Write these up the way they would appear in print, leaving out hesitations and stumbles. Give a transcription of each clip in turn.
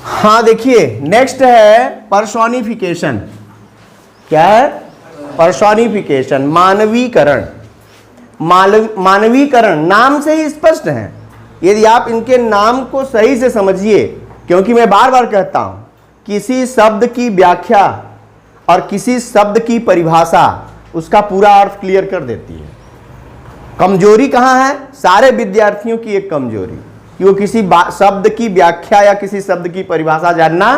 हाँ देखिए, नेक्स्ट है पर्सोनिफिकेशन। क्या है? पर्सोनिफिकेशन, मानवीकरण। मानवीकरण नाम से ही स्पष्ट है। यदि आप इनके नाम को सही से समझिए, क्योंकि मैं बार बार कहता हूं, किसी शब्द की व्याख्या और किसी शब्द की परिभाषा उसका पूरा अर्थ क्लियर कर देती है। कमजोरी कहाँ है? सारे विद्यार्थियों की एक कमजोरी कि वो किसी शब्द की व्याख्या या किसी शब्द की परिभाषा जानना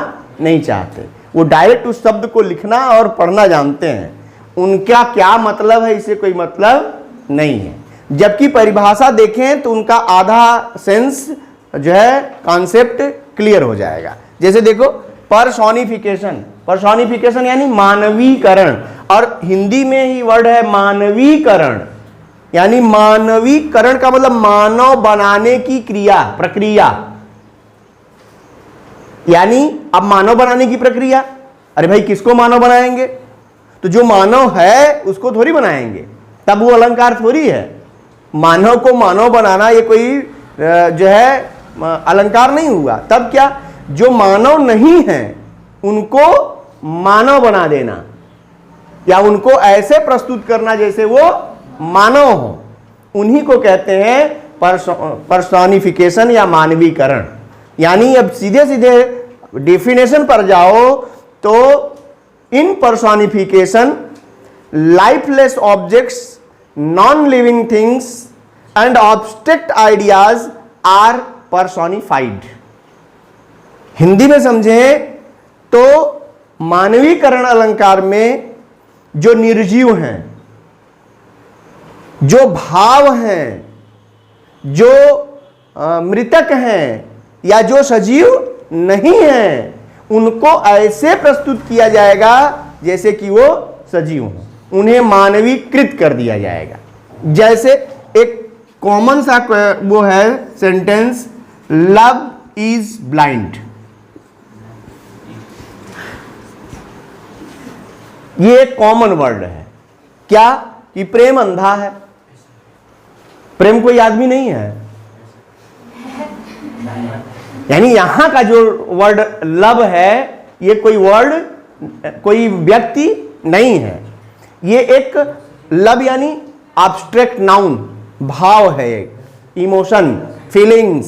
नहीं चाहते। वो डायरेक्ट उस शब्द को लिखना और पढ़ना जानते हैं, उनका क्या मतलब है इसे कोई मतलब नहीं है। जबकि परिभाषा देखें तो उनका आधा सेंस जो है कॉन्सेप्ट क्लियर हो जाएगा। जैसे देखो, पर्सोनिफिकेशन। पर्सोनिफिकेशन यानी मानवीकरण, और हिंदी में ही वर्ड है मानवीकरण। यानी मानवीकरण का मतलब मानव बनाने की क्रिया, प्रक्रिया। यानी अब मानव बनाने की प्रक्रिया, अरे भाई किसको मानव बनाएंगे? तो जो मानव है उसको थोड़ी बनाएंगे, तब वो अलंकार थोड़ी है। मानव को मानव बनाना ये कोई जो है अलंकार नहीं हुआ। तब क्या? जो मानव नहीं है उनको मानव बना देना, या उनको ऐसे प्रस्तुत करना जैसे वो मानव हो, उन्हीं को कहते हैं पर्सोनिफिकेशन या मानवीकरण। यानी अब सीधे सीधे डेफिनेशन पर जाओ तो in personification lifeless objects, non living things and abstract ideas are personified. Hindi में समझें तो मानवीकरण अलंकार में जो निर्जीव हैं, जो भाव हैं, जो मृतक हैं या जो सजीव नहीं हैं, उनको ऐसे प्रस्तुत किया जाएगा जैसे कि वो सजीव हों। उन्हें मानवीकृत कर दिया जाएगा। जैसे एक कॉमन सा वो है सेंटेंस, लव इज ब्लाइंड। ये एक कॉमन वर्ड है। क्या? कि प्रेम अंधा है। प्रेम कोई आदमी नहीं है। यानी यहां का जो वर्ड लव है, ये कोई वर्ड, कोई व्यक्ति नहीं है। ये एक लव यानी एब्स्ट्रैक्ट नाउन, भाव है, इमोशन, फीलिंग्स।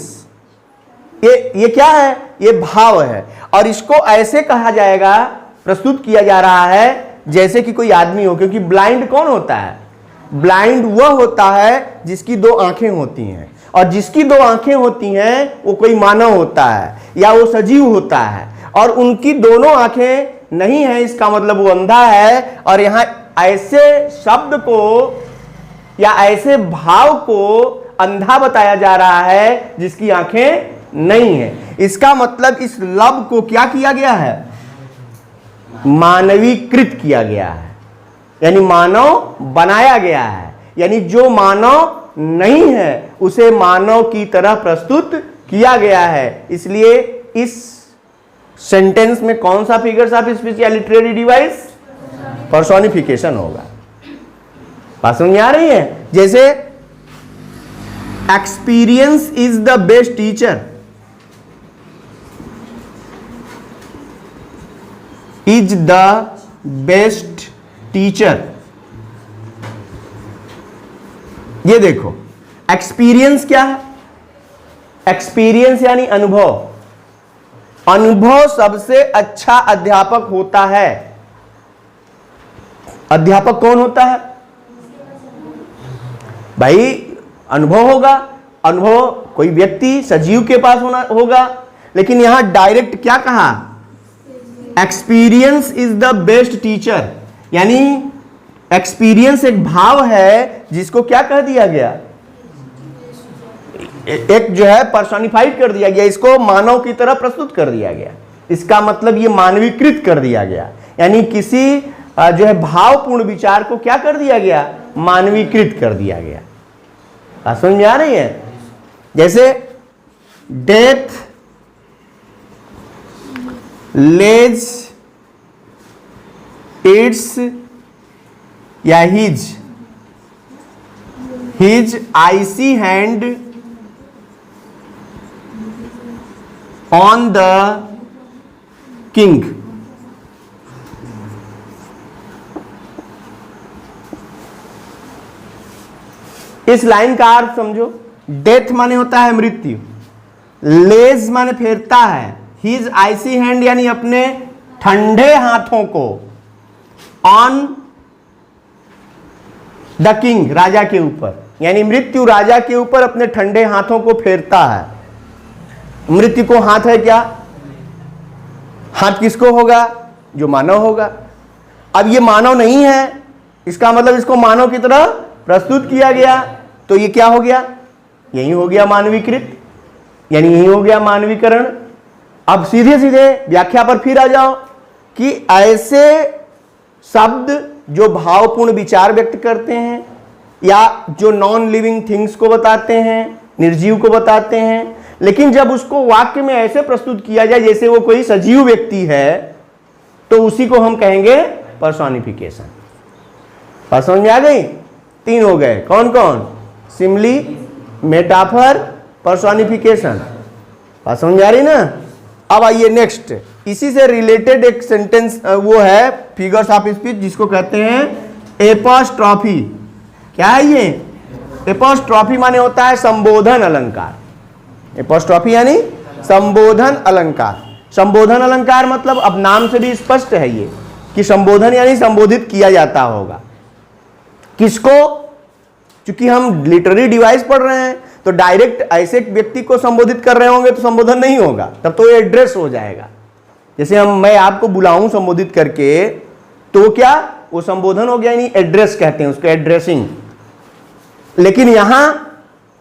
ये क्या है? ये भाव है, और इसको ऐसे कहा जाएगा, प्रस्तुत किया जा रहा है जैसे कि कोई आदमी हो। क्योंकि ब्लाइंड कौन होता है? ब्लाइंड वह होता है जिसकी दो आंखें होती हैं, और जिसकी दो आंखें होती हैं वो कोई मानव होता है या वो सजीव होता है, और उनकी दोनों आंखें नहीं है, इसका मतलब वो अंधा है। और यहां ऐसे शब्द को या ऐसे भाव को अंधा बताया जा रहा है जिसकी आंखें नहीं है। इसका मतलब इस लव को क्या किया गया है? मानवीकृत किया गया है, यानी मानव बनाया गया है। यानी जो मानव नहीं है उसे मानव की तरह प्रस्तुत किया गया है। इसलिए इस सेंटेंस में कौन सा फिगर्स ऑफ स्पीच या लिटरेरी डिवाइस? पर्सोनिफिकेशन होगा। बात समझ में आ रही है? जैसे experience is the best teacher, is the best teacher. ये देखो, एक्सपीरियंस क्या है? एक्सपीरियंस यानी अनुभव। अनुभव सबसे अच्छा अध्यापक होता है। अध्यापक कौन होता है भाई? अनुभव होगा। अनुभव कोई व्यक्ति सजीव के पास होगा। लेकिन यहां डायरेक्ट क्या कहा? Experience is the best teacher. यानी एक्सपीरियंस एक भाव है जिसको क्या कह दिया गया? एक जो है पर्सोनिफाइड कर दिया गया, इसको मानव की तरह प्रस्तुत कर दिया गया। इसका मतलब ये मानवीकृत कर दिया गया। यानी किसी जो है भावपूर्ण विचार को क्या कर दिया गया? मानवीकृत कर दिया गया। बात समझ में आ रही है? जैसे डेथ लेज इट्स या his icy hand on the king. इस लाइन का अर्थ समझो। डेथ माने होता है मृत्यु, लेज माने फेरता है, हिज आइसी हैंड यानी अपने ठंडे हाथों को, ऑन द किंग राजा के ऊपर, यानी मृत्यु राजा के ऊपर अपने ठंडे हाथों को फेरता है। मृत्यु को हाथ है क्या? हाथ किसको होगा? जो मानव होगा। अब ये मानव नहीं है, इसका मतलब इसको मानव की तरह प्रस्तुत किया गया, तो ये क्या हो गया? यही हो गया मानवीकृत, यानी यही हो गया मानवीकरण। अब सीधे सीधे व्याख्या पर फिर आ जाओ कि ऐसे शब्द जो भावपूर्ण विचार व्यक्त करते हैं या जो नॉन लिविंग थिंग्स को बताते हैं, निर्जीव को बताते हैं, लेकिन जब उसको वाक्य में ऐसे प्रस्तुत किया जाए जैसे वो कोई सजीव व्यक्ति है, तो उसी को हम कहेंगे पर्सोनिफिकेशन। बात समझ में आ गई? 3 हो गए, कौन कौन? Simli, metaphor, personification. बात समझ आ रही ना? अब आइए नेक्स्ट, इसी से रिलेटेड एक सेंटेंस वो है फिगर्स ऑफ स्पीच, जिसको कहते हैं एपोस्ट्रॉफी। क्या है ये? एपोस्ट्रॉफी माने होता है संबोधन अलंकार। एपोस्ट्रॉफी यानी संबोधन अलंकार। संबोधन अलंकार मतलब अब नाम से भी स्पष्ट है ये कि संबोधन यानी संबोधित किया जाता होगा। किसको? क्योंकि हम लिटरेरी डिवाइस पढ़ रहे हैं, तो डायरेक्ट ऐसे व्यक्ति को संबोधित कर रहे होंगे तो संबोधन नहीं होगा, तब तो ये एड्रेस हो जाएगा। जैसे मैं आपको बुलाऊं संबोधित करके, तो क्या वो संबोधन हो गया, यानी एड्रेस कहते हैं उसको, एड्रेसिंग। लेकिन यहां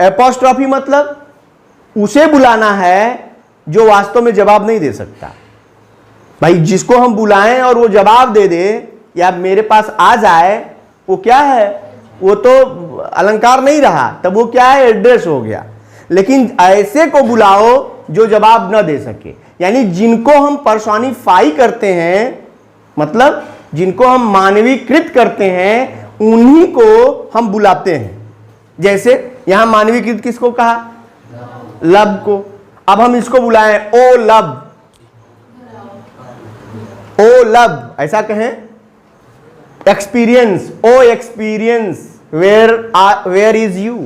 एपोस्ट्रॉफी मतलब उसे बुलाना है जो वास्तव में जवाब नहीं दे सकता। भाई जिसको हम बुलाएं और वो जवाब दे दे या मेरे पास आ जाए, वो क्या है? वो तो अलंकार नहीं रहा, तब वो क्या है? एड्रेस हो गया। लेकिन ऐसे को बुलाओ जो जवाब न दे सके, यानी जिनको हम पर्सोनिफाई करते हैं, मतलब जिनको हम मानवीकृत करते हैं, उन्हीं को हम बुलाते हैं। जैसे यहां मानवीकृत किसको कहा? लब को। अब हम इसको बुलाएं, ओ लब, ओ लब, ऐसा कहें। Experience, O experience, where is you?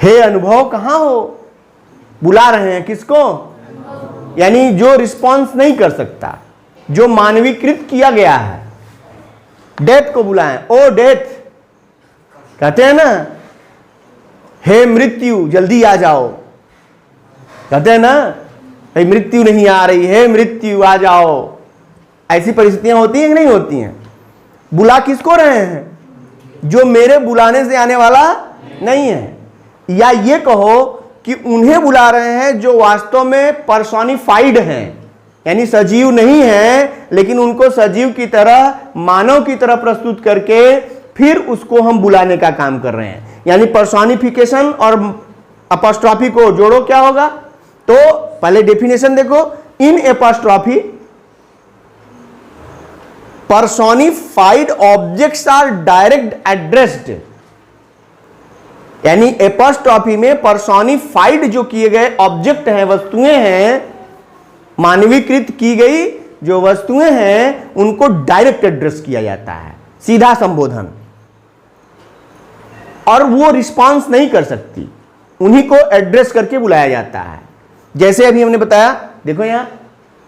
हे अनुभव कहां हो? बुला रहे हैं किसको? यानी जो रिस्पॉन्स नहीं कर सकता, जो मानवीकृत किया गया है। डेथ को बुलाएं, ओ डेथ, कहते हैं ना। हे मृत्यु जल्दी आ जाओ, कहते हैं ना। हे मृत्यु नहीं आ रही, हे मृत्यु आ जाओ। ऐसी परिस्थितियां होती हैं कि नहीं होती हैं? बुला किसको रहे हैं? जो मेरे बुलाने से आने वाला नहीं है। या ये कहो कि उन्हें बुला रहे हैं जो वास्तव में पर्सोनिफाइड हैं, यानी सजीव नहीं है, लेकिन उनको सजीव की तरह, मानव की तरह प्रस्तुत करके फिर उसको हम बुलाने का काम कर रहे हैं। यानी पर्सोनिफिकेशन और एपोस्ट्रॉफी को जोड़ो, क्या होगा? तो पहले डेफिनेशन देखो। In apostrophe personified objects are direct addressed, यानी एपोस्ट्रॉफी में पर्सोनिफाइड जो किए गए ऑब्जेक्ट हैं, वस्तुएं हैं, मानवीकृत की गई जो वस्तुएं हैं, उनको डायरेक्ट एड्रेस किया जाता है, सीधा संबोधन। और वो रिस्पांस नहीं कर सकती, उन्हीं को एड्रेस करके बुलाया जाता है। जैसे अभी हमने बताया, देखो यहां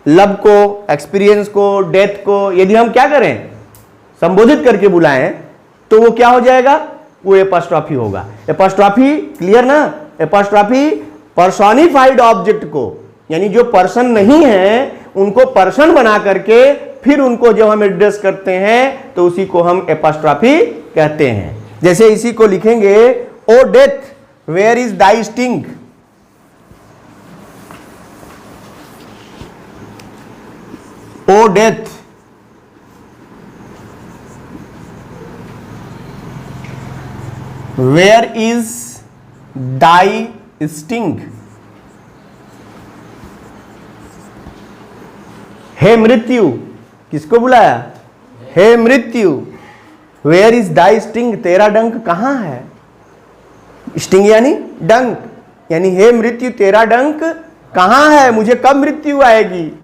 लब को, एक्सपीरियंस को, डेथ को यदि हम क्या करें? संबोधित करके बुलाएं, तो वो क्या हो जाएगा? वो एपोस्ट्रॉफी होगा। एपोस्ट्रॉफी क्लियर ना? एपोस्ट्रॉफी पर्सोनिफाइड ऑब्जेक्ट को, यानी जो पर्सन नहीं है उनको पर्सन बना करके फिर उनको जब हम एड्रेस करते हैं तो उसी को हम एपोस्ट्रॉफी कहते हैं। जैसे इसी को लिखेंगे, O death where is thy sting. O death where is thy sting. हे मृत्यु, किसको बुलाया? हे मृत्यु वेयर इज दाई स्टिंग, तेरा डंक कहां है? स्टिंग यानी डंक, यानी हे मृत्यु तेरा डंक कहां है, मुझे कब मृत्यु आएगी।